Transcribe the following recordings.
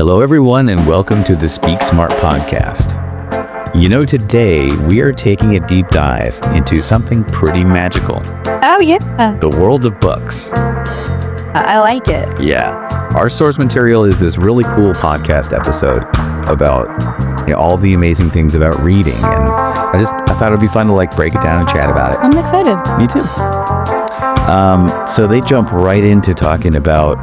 Hello, everyone, and welcome to the Speak Smart podcast. Today we are taking a deep dive into something pretty magical. Oh, yeah. The world of books. I like it. Yeah. Our source material is this really cool podcast episode about all the amazing things about reading. And I thought it'd be fun to break it down and chat about it. I'm excited. Me too. So they jump right into talking about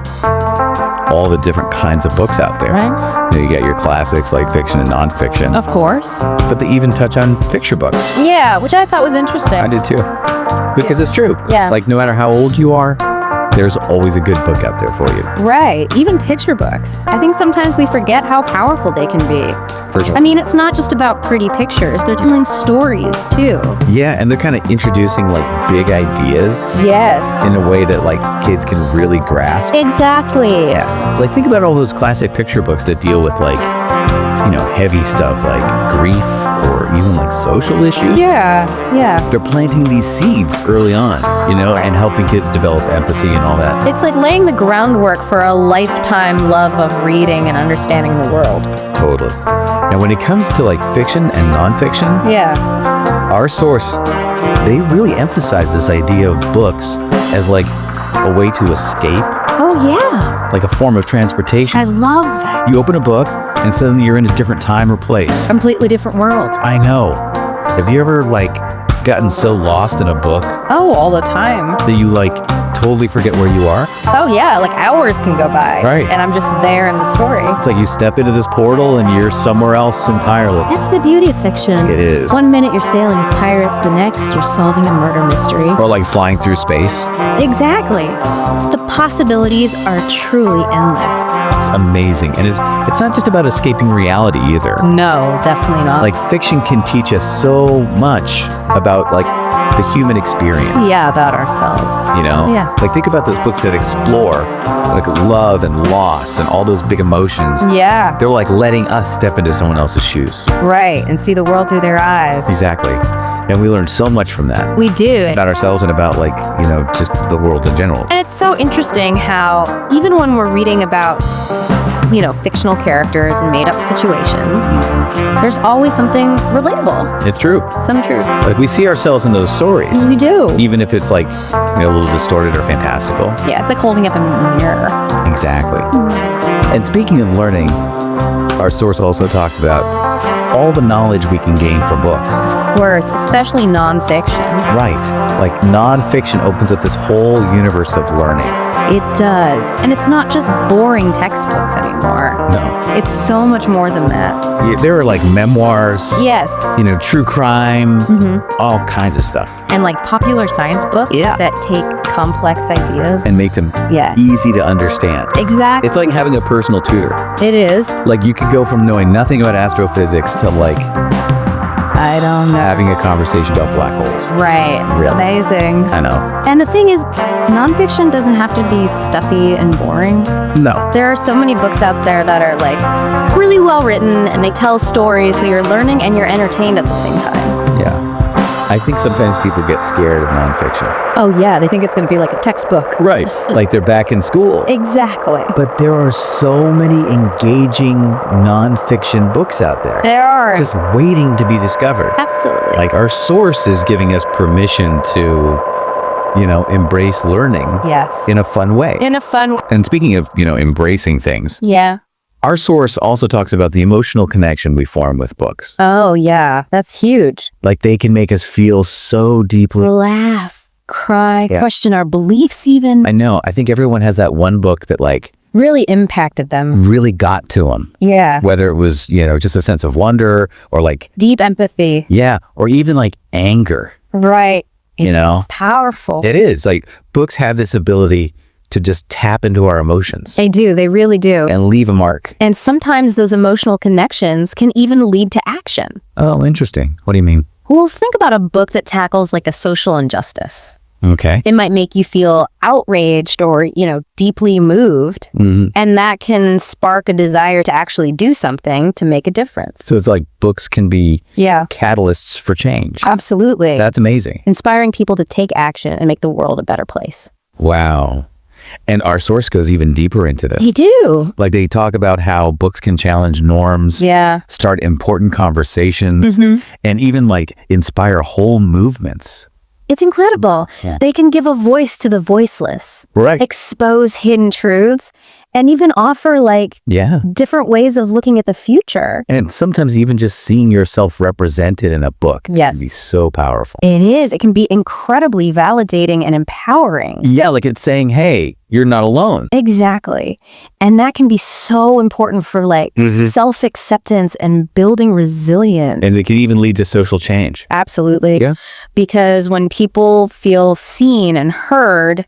all the different kinds of books out there. Right. You got your classics like fiction and nonfiction. Of course. But they even touch on picture books. Yeah, which I thought was interesting. I did too. Because it's true. Yeah. No matter how old you are, there's always a good book out there for you. Right. Even picture books. I think sometimes we forget how powerful they can be. For sure. I mean, it's not just about pretty pictures. They're telling stories too. Yeah, and they're kind of introducing big ideas Yes. in a way that kids can really grasp. Exactly. Yeah. Think about all those classic picture books that deal with heavy stuff like grief or even social issues. Yeah. Yeah. They're planting these seeds early on, and helping kids develop empathy and all that. It's like laying the groundwork for a lifetime love of reading and understanding the world. Totally. Now, when it comes to fiction and nonfiction, Yeah. our source, they really emphasize this idea of books as a way to escape, Oh, yeah. a form of transportation. I love that. You open a book and suddenly you're in a different time or place. Completely different world. I know. Have you ever gotten so lost in a book Oh, all the time. that you totally forget where you are? Oh, yeah. Hours can go by. Right. And I'm just there in the story. It's you step into this portal and you're somewhere else entirely. That's the beauty of fiction. It is. One minute you're sailing with pirates, the next you're solving a murder mystery. Or flying through space. Exactly. The possibilities are truly endless. It's amazing. And it's not just about escaping reality either. No, definitely not. Fiction can teach us so much about the human experience. Yeah, about ourselves. Yeah. Think about those books that explore love and loss and all those big emotions. Yeah. They're letting us step into someone else's shoes. Right. And see the world through their eyes. Exactly. And we learn so much from that. We do. About ourselves and about just the world in general. And it's so interesting how even when we're reading about fictional characters and made up situations, there's always something relatable. It's true. Some truth. We see ourselves in those stories. We do. Even if it's a little distorted or fantastical. Yeah, it's like holding up a mirror. Exactly. And speaking of learning, our source also talks about all the knowledge we can gain from books. Of course, especially nonfiction. Right. Nonfiction opens up this whole universe of learning. It does. And it's not just boring textbooks anymore. No. It's so much more than that. Yeah, there are memoirs. Yes. True crime, all kinds of stuff. And popular science books that take complex ideas And make them easy to understand. Exactly. It's like having a personal tutor. It is. You could go from knowing nothing about astrophysics to I don't know. having a conversation about black holes. Right. Really. Amazing. I know. And the thing is, nonfiction doesn't have to be stuffy and boring. No. There are so many books out there that are really well written and they tell stories, so you're learning and you're entertained at the same time. Yeah. I think sometimes people get scared of nonfiction. Oh yeah, they think it's going to be like a textbook. Right. They're back in school. Exactly. But there are so many engaging nonfiction books out there. There are. Just waiting to be discovered. Absolutely. Our source is giving us permission to, embrace learning. Yes. In a fun way. In a fun way. And speaking of, embracing things, Yeah. our source also talks about the emotional connection we form with books. Oh yeah, that's huge. They can make us feel so deeply. Laugh, cry, Yeah. question our beliefs even. I know. I think everyone has that one book that Really impacted them. really got to them. Yeah. Whether it was, just a sense of wonder or Deep empathy. yeah, or even anger, Right. It's Powerful. It is. Books have this ability to just tap into our emotions They do. They really do. and leave a mark. And sometimes those emotional connections can even lead to action. Oh, interesting. What do you mean? Well, think about a book that tackles a social injustice. Okay. It might make you feel outraged or, deeply moved. Mm-hmm. And that can spark a desire to actually do something to make a difference. So it's books can be Yeah, catalysts for change. absolutely. That's amazing. Inspiring people to take action and make the world a better place. Wow. And our source goes even deeper into this. They do. Like they talk about how books can challenge norms, Yeah. start important conversations, and even like inspire whole movements. It's incredible. Yeah. They can give a voice to the voiceless, Right. expose hidden truths, and even offer like Yeah. different ways of looking at the future. And sometimes even just seeing yourself represented in a book Yes. can be so powerful. It is. It can be incredibly validating and empowering. Yeah, like it's saying, hey, you're not alone. Exactly. And that can be so important for like self-acceptance and building resilience. And it can even lead to social change. Absolutely. Yeah. Because when people feel seen and heard,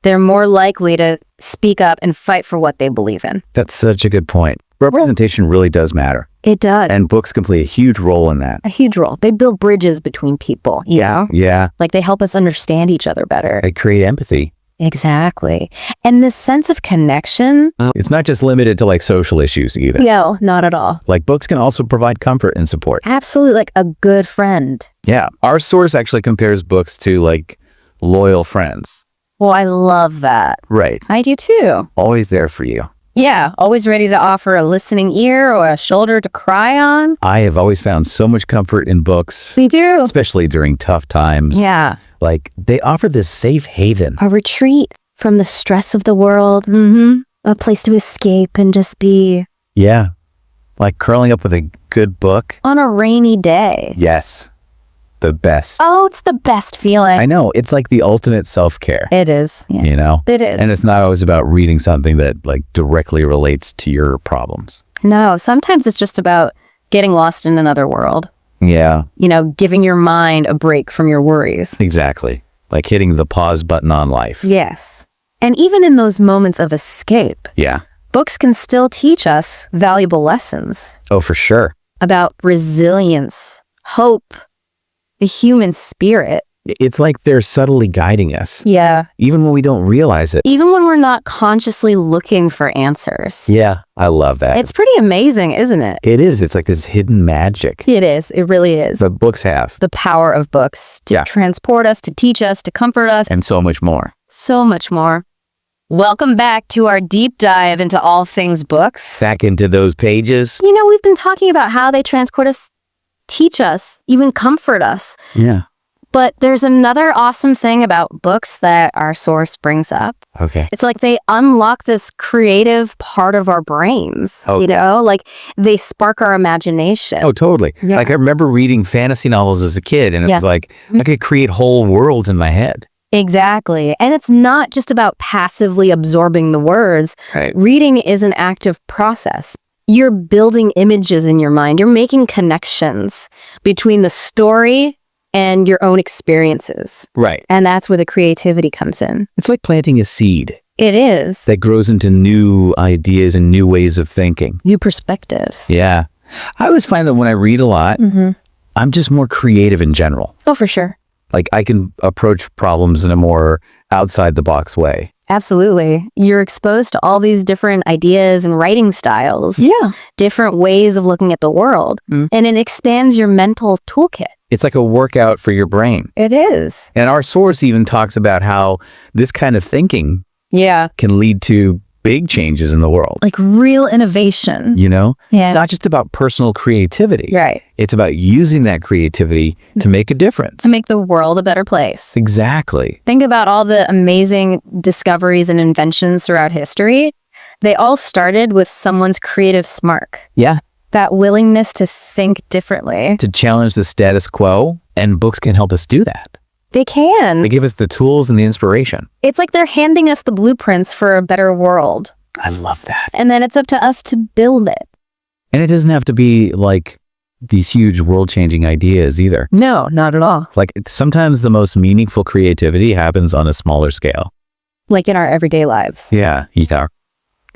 they're more likely to speak up and fight for what they believe in. That's such a good point. Representation really does matter. It does. And books can play a huge role in that. A huge role. They build bridges between people, you know? Yeah. Like they help us understand each other better. They create empathy. Exactly. And this sense of connection, It's not just limited to like social issues either. no, not at all. Like books can also provide comfort and support. Absolutely, like a good friend. Yeah. Our source actually compares books to like loyal friends. Well, I love that. Right. I do too. Always there for you. Yeah, always ready to offer a listening ear or a shoulder to cry on. I have always found so much comfort in books, We do. especially during tough times. Yeah. Like they offer this safe haven. A retreat from the stress of the world. A place to escape and just be Yeah. Like curling up with a good book. on a rainy day. Yes. The best. Oh, it's the best feeling. I know. It's like the ultimate self-care, It is. Yeah. you know? It is. And it's not always about reading something that like directly relates to your problems. No, sometimes it's just about getting lost in another world. Yeah, You know, giving your mind a break from your worries. exactly. Like hitting the pause button on life. Yes. And even in those moments of escape, Yeah. books can still teach us valuable lessons Oh, for sure. about resilience, hope, the human spirit. It's like they're subtly guiding us, Yeah. even when we don't realize it. Even when we're not consciously looking for answers. Yeah, I love that. It's pretty amazing, isn't it? It is. It's like this hidden magic It is. It really is. that books have, The power of books to Yeah. transport us, to teach us, to comfort us, and so much more. so much more. Welcome back to our deep dive into all things books. Back into those pages. You know, we've been talking about how they transport us, teach us, even comfort us. Yeah. But there's another awesome thing about books that our source brings up. Okay. It's like they unlock this creative part of our brains, Oh. you know, like they spark our imagination. Oh, totally. Yeah. Like I remember reading fantasy novels as a kid, and it was like I could create whole worlds in my head. Exactly. And it's not just about passively absorbing the words. Right. Reading is an active process. You're building images in your mind. You're making connections between the story and your own experiences. Right. And that's where the creativity comes in. It's like planting a seed It is. that grows into new ideas and new ways of thinking. New perspectives. Yeah. I always find that when I read a lot, I'm just more creative in general. Oh, for sure. Like I can approach problems in a more outside the box way. Absolutely. You're exposed to all these different ideas and writing styles. Yeah. Different ways of looking at the world. And it expands your mental toolkit. It's like a workout for your brain. It is. And our source even talks about how this kind of thinking Yeah. can lead to big changes in the world. Like real innovation. You know? Yeah. It's not just about personal creativity. Right. It's about using that creativity to make a difference. To make the world a better place. Exactly. Think about all the amazing discoveries and inventions throughout history. They all started with someone's creative spark. Yeah. That willingness to think differently. To challenge the status quo, and books can help us do that. They can. They give us the tools and the inspiration. It's like they're handing us the blueprints for a better world. I love that. And then it's up to us to build it. And it doesn't have to be like these huge world-changing ideas either. No, not at all. Like sometimes the most meaningful creativity happens on a smaller scale. Like in our everyday lives. Yeah.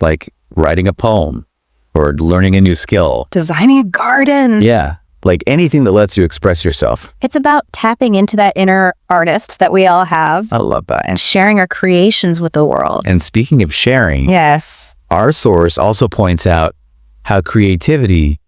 Like writing a poem or learning a new skill. Designing a garden. Yeah. Like anything that lets you express yourself. It's about tapping into that inner artist that we all have I love that. and sharing our creations with the world. And speaking of sharing, Yes. our source also points out how creativity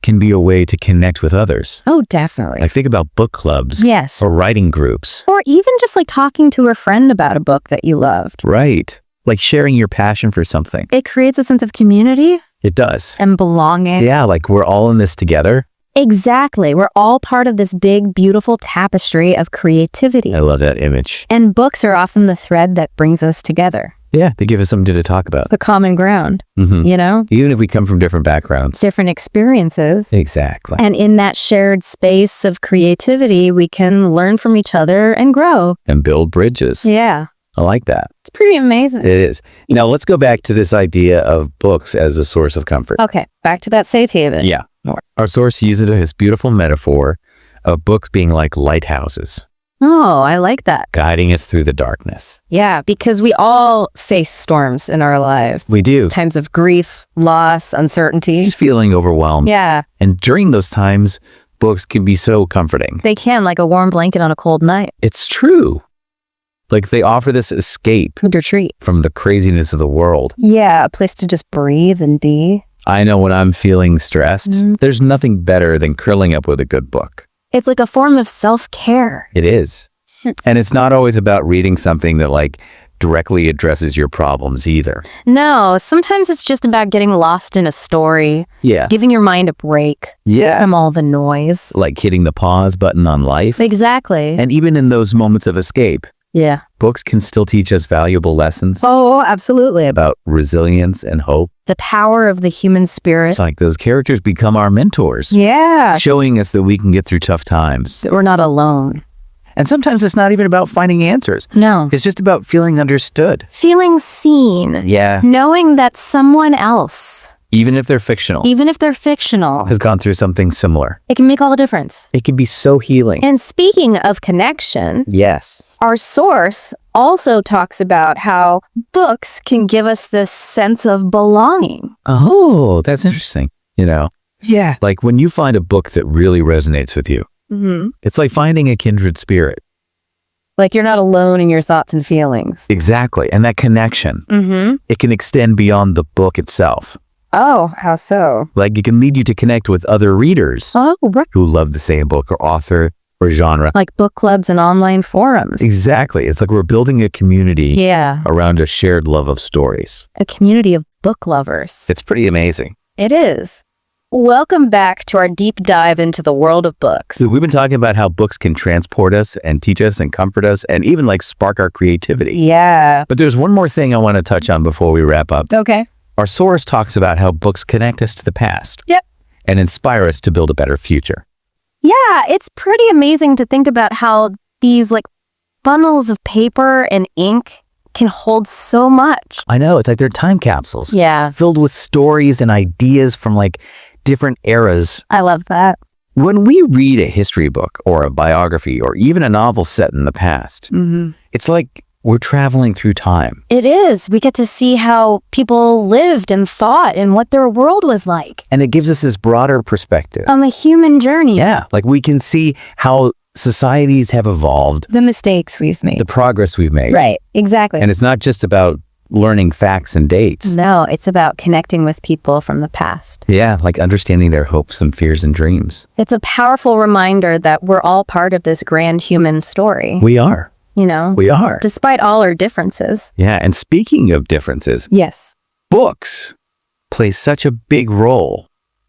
can be a way to connect with others. Oh, definitely. Like think about book clubs. Yes. Or writing groups. Or even just like talking to a friend about a book that you loved. Right. like sharing your passion for something. It creates a sense of community It does. and belonging. Yeah, like we're all in this together. Exactly. We're all part of this big, beautiful tapestry of creativity. I love that image. And books are often the thread that brings us together. Yeah, they give us something to talk about. The common ground, Mhm. you know? Even if we come from different backgrounds. Different experiences. Exactly. And in that shared space of creativity, we can learn from each other and grow. And build bridges. Yeah. I like that. It's pretty amazing. It is. Now, let's go back to this idea of books as a source of comfort. Okay, back to that safe haven. Yeah. Our source uses this beautiful metaphor of books being like lighthouses, Oh, I like that. guiding us through the darkness. Yeah, because we all face storms in our life. We do. Times of grief, loss, uncertainty. Just feeling overwhelmed. Yeah, And during those times, books can be so comforting. they can, like a warm blanket on a cold night. It's true. Like they offer this escape Retreat. from the craziness of the world. Yeah, a place to just breathe and be. I know when I'm feeling stressed, Mhm. there's nothing better than curling up with a good book. It's like a form of self-care. It is. And it's not always about reading something that like directly addresses your problems either. No, sometimes it's just about getting lost in a story, Yeah. giving your mind a break Yeah. from all the noise. Like hitting the pause button on life. Exactly. And even in those moments of escape, Yeah. books can still teach us valuable lessons Oh, absolutely. about resilience and hope. The power of the human spirit. It's like those characters become our mentors, Yeah. showing us that we can get through tough times. That we're not alone. And sometimes it's not even about finding answers. No. It's just about feeling understood. Feeling seen. Yeah. Knowing that someone else, Even if they're fictional, even if they're fictional, has gone through something similar. it can make all the difference. It can be so healing. And speaking of connection, Yes. our source also talks about how books can give us this sense of belonging. Oh, that's interesting. You know, Yeah. like when you find a book that really resonates with you, Mm-hmm. it's like finding a kindred spirit. Like you're not alone in your thoughts and feelings. Exactly. And that connection, Mm-hmm. it can extend beyond the book itself. Oh, how so? Like it can lead you to connect with other readers Oh, right. who love the same book or author or genre. Like book clubs and online forums. Exactly. It's like we're building a community Yeah. around a shared love of stories. A community of book lovers. It's pretty amazing. It is. Welcome back to our deep dive into the world of books. So we've been talking about how books can transport us and teach us and comfort us and even like spark our creativity. Yeah. But there's one more thing I want to touch on before we wrap up. Okay. Our source talks about how books connect us to the past. Yep. And inspire us to build a better future. Yeah, it's pretty amazing to think about how these like bundles of paper and ink can hold so much. I know, it's like they're time capsules. Yeah, Filled with stories and ideas from like different eras. I love that. When we read a history book or a biography or even a novel set in the past, Mm-hmm. it's like we're traveling through time. It is. We get to see how people lived and thought and what their world was like And it gives us this broader perspective. on the human journey. Yeah, like we can see how societies have evolved, The mistakes we've made. the progress we've made. Right, exactly. And it's not just about learning facts and dates. No, it's about connecting with people from the past. Yeah, like understanding their hopes and fears and dreams. It's a powerful reminder that we're all part of this grand human story, We are. you know, We are. despite all our differences. Yeah, and speaking of differences, Yes. books play such a big role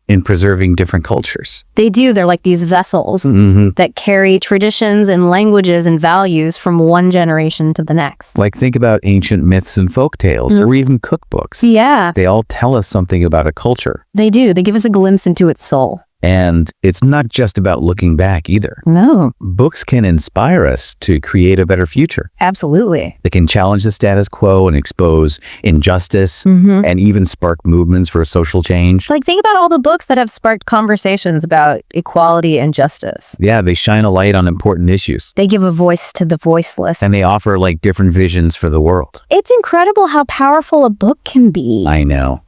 in preserving different cultures. They do. They're like these vessels Mm-hmm. that carry traditions and languages and values from one generation to the next. Like think about ancient myths and folk tales or even cookbooks. Yeah, They all tell us something about a culture. they do. They give us a glimpse into its soul. And it's not just about looking back either. No, Books can inspire us to create a better future. absolutely. They can challenge the status quo and expose injustice Mm-hmm. and even spark movements for social change. Like, think about all the books that have sparked conversations about equality and justice. Yeah, they shine a light on important issues They give a voice to the voiceless. and they offer like different visions for the world. It's incredible how powerful a book can be. I know.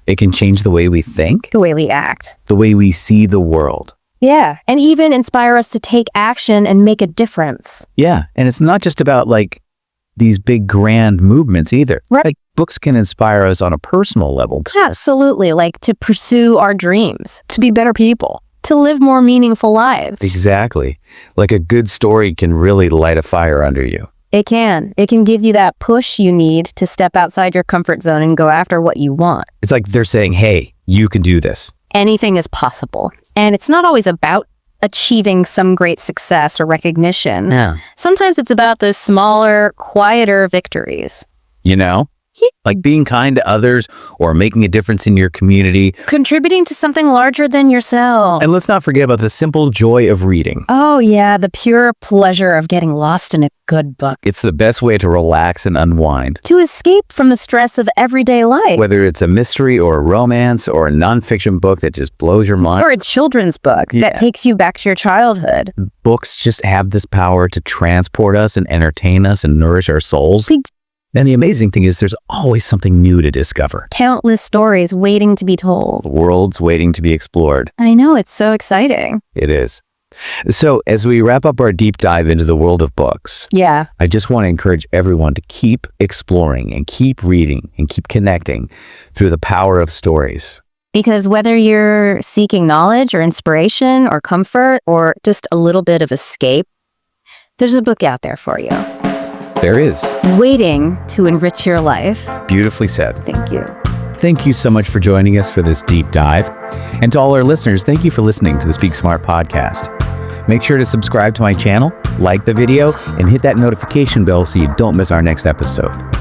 It can change the way we think, The way we act. the way we see the world. Yeah, and even inspire us to take action and make a difference. Yeah, and it's not just about like these big grand movements either. Right. Like books can inspire us on a personal level too. Absolutely, like to pursue our dreams, to be better people, to live more meaningful lives. Exactly. Like a good story can really light a fire under you. It can. It can give you that push you need to step outside your comfort zone and go after what you want. It's like they're saying, hey, you can do this. Anything is possible. And it's not always about achieving some great success or recognition. Yeah. Sometimes it's about the smaller, quieter victories. You know? Like being kind to others or making a difference in your community. Contributing to something larger than yourself. And let's not forget about the simple joy of reading. Oh, yeah, the pure pleasure of getting lost in a good book. It's the best way to relax and unwind. To escape from the stress of everyday life. Whether it's a mystery or a romance or a nonfiction book that just blows your mind. Or a children's book that takes you back to your childhood. Books just have this power to transport us and entertain us and nourish our souls. And the amazing thing is there's always something new to discover. Countless stories waiting to be told. Worlds waiting to be explored. I know, it's so exciting. It is. So as we wrap up our deep dive into the world of books, I just want to encourage everyone to keep exploring and keep reading and keep connecting through the power of stories. Because whether you're seeking knowledge or inspiration or comfort or just a little bit of escape, there's a book out there for you. There is. Waiting to enrich your life. Beautifully said. Thank you. Thank you so much for joining us for this deep dive. And to all our listeners, thank you for listening to the Speak Smart podcast. Make sure to subscribe to my channel, like the video, and hit that notification bell so you don't miss our next episode.